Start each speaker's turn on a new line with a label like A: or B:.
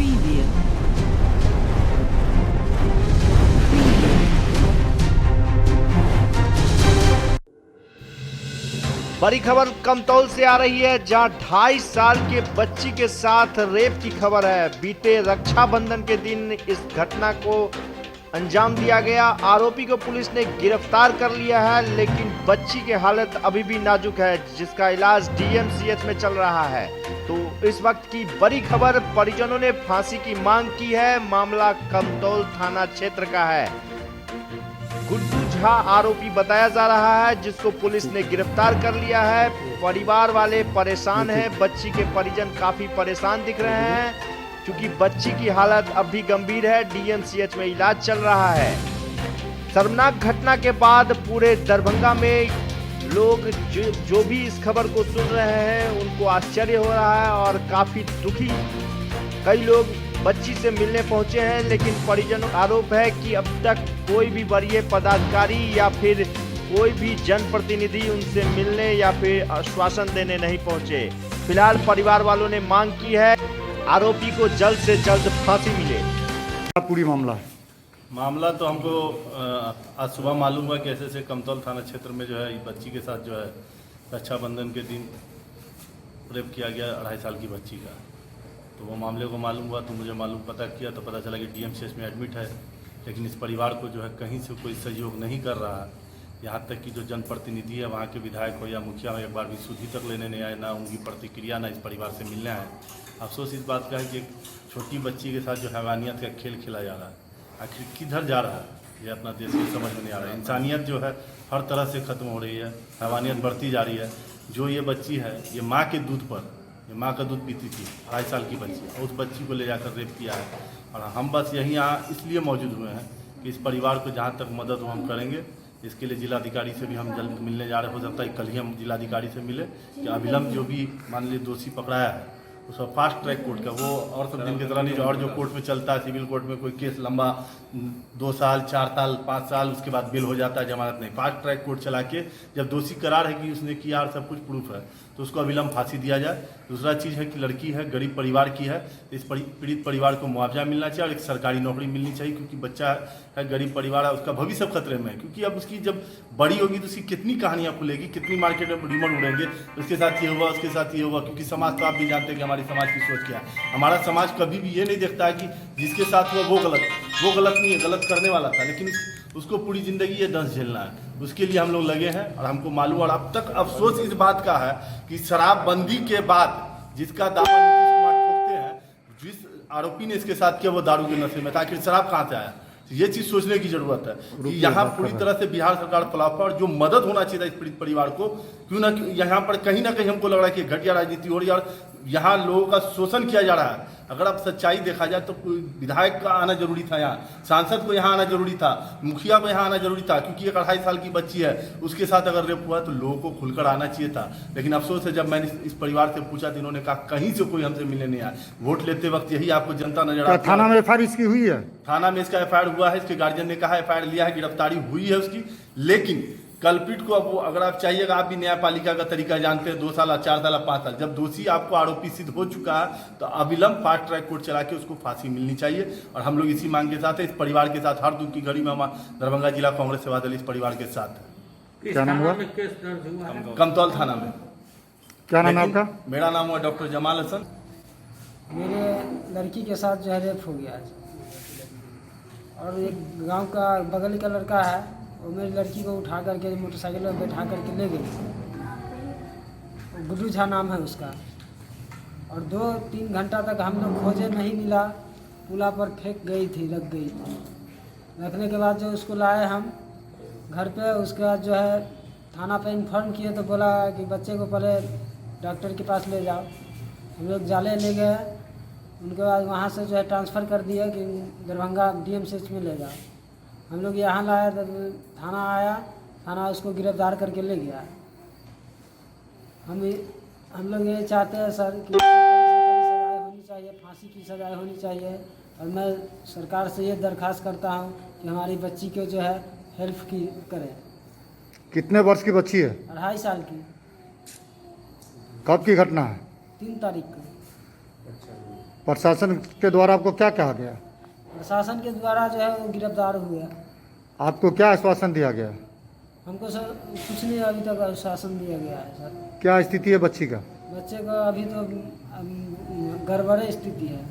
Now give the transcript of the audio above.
A: Preview.
B: बड़ी खबर कमतौल से आ रही है, जहां 2.5 साल के बच्ची के साथ रेप की खबर है। बीते रक्षाबंधन के दिन इस घटना को अंजाम दिया गया। आरोपी को पुलिस ने गिरफ्तार कर लिया है, लेकिन बच्ची की हालत अभी भी नाजुक है, जिसका इलाज डीएमसीएच में चल रहा है। तो इस वक्त की बड़ी खबर, परिजनों ने फांसी की मांग की है। मामला कमतौल थाना क्षेत्र का है। गुड्डू झा आरोपी बताया जा रहा है, जिसको पुलिस ने गिरफ्तार कर लिया है। परिवार वाले परेशान हैं, बच्ची के परिजन काफी परेशान दिख रहे हैं, क्योंकि बच्ची की हालत अब भी गंभीर है। डीएमसीएच में इलाज चल रहा है। शर्मनाक घटना के बाद पूरे दरभंगा में लोग जो भी इस खबर को सुन रहे हैं, उनको आश्चर्य हो रहा है और काफी दुखी कई लोग बच्ची से मिलने पहुंचे हैं। लेकिन परिजनों का आरोप है कि अब तक कोई भी वरीय पदाधिकारी या फिर कोई भी जनप्रतिनिधि उनसे मिलने या फिर आश्वासन देने नहीं पहुंचे। फिलहाल परिवार वालों ने मांग की है आरोपी को जल्द से जल्द फांसी मिले।
C: पूरी मामला
D: तो हमको आज सुबह मालूम हुआ कि ऐसे कमतौल थाना क्षेत्र में जो है बच्ची के साथ जो है रक्षाबंधन के दिन रेप किया गया 2.5 साल की बच्ची का। तो वो मामले को मालूम हुआ तो मुझे पता किया तो पता चला कि डीएमसीएच में एडमिट है, लेकिन इस परिवार को जो है कहीं से कोई सहयोग नहीं कर रहा। यहाँ तक कि जो जनप्रतिनिधि है, वहाँ के विधायक हो या मुखिया हो, एक बार भी सुधि तक लेने नहीं आए, ना उनकी प्रतिक्रिया, ना इस परिवार से मिलने आए। अफसोस इस बात का है कि एक छोटी बच्ची के साथ जो हैवानियत का खेल खेला जा रहा है, आखिर किधर जा रहा है ये अपना देश को समझ में नहीं आ रहा है। इंसानियत जो है हर तरह से ख़त्म हो रही है, हैवानियत बढ़ती जा रही है। जो ये बच्ची है, ये माँ के दूध पर, ये माँ का दूध पीती थी, 2.5 साल की बच्ची, और उस बच्ची को ले जाकर रेप किया है। और हम बस यहीं यहाँ इसलिए मौजूद हुए हैं कि इस परिवार को जहाँ तक मदद हो हम करेंगे। इसके लिए जिलाधिकारी से भी हम जल्द मिलने जा रहे, हो सकता है कल ही हम जिलाधिकारी से मिले कि अविलंब जो भी मान लीजिए दोषी पकड़ाया है उसका फास्ट ट्रैक कोर्ट का, वो और सब दिन के तरह नहीं, और जो कोर्ट में चलता है सिविल कोर्ट में कोई केस लंबा 2 साल 4 साल 5 साल उसके बाद बेल हो जाता है, जमानत नहीं। फास्ट ट्रैक कोर्ट चला के जब दोषी करार है कि उसने किया और सब कुछ प्रूफ है, तो उसको अविलंब फांसी दिया जाए। दूसरा चीज़ है कि लड़की है, गरीब परिवार की है, इस पीड़ित परिवार को मुआवजा मिलना चाहिए और एक सरकारी नौकरी मिलनी चाहिए, क्योंकि बच्चा है, गरीब परिवार है, उसका भविष्य खतरे में है। क्योंकि अब उसकी जब बड़ी होगी तो उसकी कितनी कहानियाँ खुलेगी, कितनी मार्केट में रिमोट उड़ेंगे, उसके साथ ये हुआ, उसके साथ ये हुआ। क्योंकि समाज तो आप भी जानते हैं कि हमारी समाज की सोच क्या है। हमारा समाज कभी भी ये नहीं देखता है कि जिसके साथ हुआ वो गलत नहीं है, गलत करने वाला था, लेकिन उसको पूरी ज़िंदगी ये दंश झेलना है। उसके लिए हम लोग लगे हैं और हमको मालूम, और अब तक अफसोस इस बात का है कि शराबबंदी के बाद जिसका दावा नीतीश कुमार ठोकते हैं, जिस आरोपी ने इसके साथ किया वो दारू के नशे में था, आखिर शराब कहाँ से आया, ये चीज़ सोचने की जरूरत है कि यहाँ पूरी तरह से बिहार सरकार फ्लॉप है। और जो मदद होना चाहिए था इस पीड़ित परिवार को, क्यों ना यहाँ पर कहीं ना कहीं हमको लग रहा है कि घटिया राजनीति हो रही है और यहाँ लोगों का शोषण किया जा रहा है। अगर अब सच्चाई देखा जाए तो विधायक का आना जरूरी था, यहाँ सांसद को यहाँ आना जरूरी था, मुखिया को यहाँ आना जरूरी था, क्योंकि एक 2.5 साल की बच्ची है, उसके साथ अगर रेप हुआ तो लोगों को खुलकर आना चाहिए था। लेकिन अफसोस है, जब मैंने इस परिवार से पूछा तो इन्होंने कहा कहीं से कोई हमसे मिलने नहीं आया। वोट लेते वक्त यही आपको जनता नजर आती है।
C: थाना में एफआईआर इसकी हुई है?
D: थाना में इसका एफआईआर हुआ है, इसके गार्जियन ने कहा एफआईआर लिया है, गिरफ्तारी हुई है उसकी। लेकिन कल्पित को अब वो, अगर आप चाहिएगा, आप भी न्यायपालिका का तरीका जानते हैं, 2 साल 4 साल 5 साल, जब दोषी आपको आरोपी सिद्ध हो चुका है तो अविलंब फास्ट ट्रैक कोर्ट चला के उसको फांसी मिलनी चाहिए। और हम लोग इसी मांग के साथ है, इस परिवार के साथ हर दुख की घड़ी में हम दरभंगा जिला कांग्रेस सेवा दल इस परिवार के साथ है।
C: क्या नाम हुआ?
D: कमतौल थाना में।
C: क्या नाम है आपका?
D: मेरा नाम हुआ डॉक्टर जमाल हसन।
E: मेरे लड़की के साथ जो है रेप हो गया आज, और एक गांव का बगल का लड़का है, वो मेरी लड़की को उठा करके मोटरसाइकिल में बैठा करके ले गई। गुड्डू झा नाम है उसका। और 2-3 घंटा तक हम लोग खोजे, नहीं मिला, पुला पर फेंक गई थी, रख गई थी। रखने के बाद जो उसको लाए हम घर पे, उसके बाद जो है थाना पे इन्फॉर्म किए तो बोला कि बच्चे को पहले डॉक्टर के पास ले जाओ। हम लोग जाले ले गए, उनके बाद वहाँ से जो है ट्रांसफ़र कर दिया कि दरभंगा डीएमसीएच में ले जाओ। हम लोग यहाँ लाए तो थाना आया, थाना उसको गिरफ्तार करके ले गया। हम लोग ये चाहते हैं सर कि सज़ाएँ होनी चाहिए, फांसी की सज़ाएँ होनी चाहिए। और मैं सरकार से ये दरख्वास्त करता हूँ कि हमारी बच्ची को जो है हेल्प की करें।
C: कितने वर्ष की बच्ची है?
E: 2.5 साल की।
C: कब की घटना है?
E: 3 तारीख को।
C: प्रशासन के द्वारा आपको क्या कहा गया?
E: प्रशासन के द्वारा जो है वो गिरफ्तार हुआ।
C: आपको क्या आश्वासन दिया गया?
E: हमको सर कुछ नहीं अभी तक आश्वासन दिया गया है सर।
C: क्या स्थिति है बच्ची का?
E: बच्चे का अभी तो गड़बड़ स्थिति है।